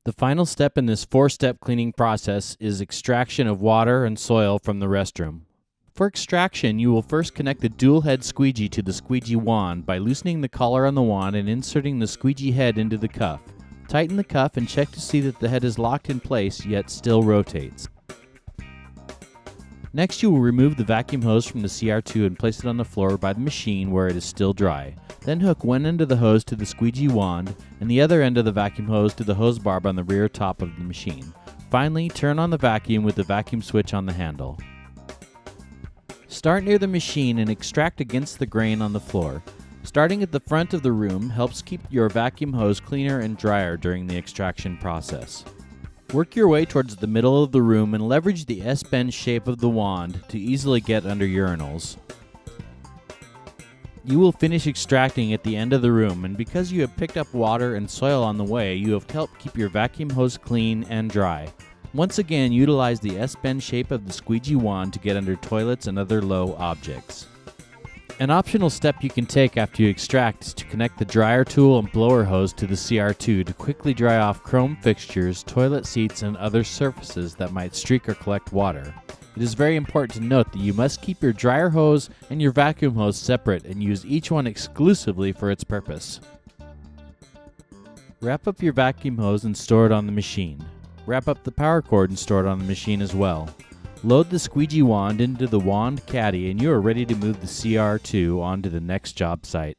The final step in this 4-step cleaning process is extraction of water and soil from the restroom. For extraction, you will first connect the dual head squeegee to the squeegee wand by loosening the collar on the wand and inserting the squeegee head into the cuff. Tighten the cuff and check to see that the head is locked in place yet still rotates. Next, you will remove the vacuum hose from the Cr2 and place it on the floor by the machine where it is still dry. Then hook one end of the hose to the squeegee wand and the other end of the vacuum hose to the hose barb on the rear top of the machine. Finally, turn on the vacuum with the vacuum switch on the handle. Start near the machine and extract against the grain on the floor. Starting at the front of the room helps keep your vacuum hose cleaner and drier during the extraction process. Work your way towards the middle of the room and leverage the S-bend shape of the wand to easily get under urinals. You will finish extracting at the end of the room, and because you have picked up water and soil on the way, you have helped keep your vacuum hose clean and dry. Once again, utilize the S-bend shape of the squeegee wand to get under toilets and other low objects. An optional step you can take after you extract is to connect the dryer tool and blower hose to the Cr2 to quickly dry off chrome fixtures, toilet seats, and other surfaces that might streak or collect water. It is very important to note that you must keep your dryer hose and your vacuum hose separate and use each one exclusively for its purpose. Wrap up your vacuum hose and store it on the machine. Wrap up the power cord and store it on the machine as well. Load the squeegee wand into the wand caddy and you are ready to move the Cr2 onto the next job site.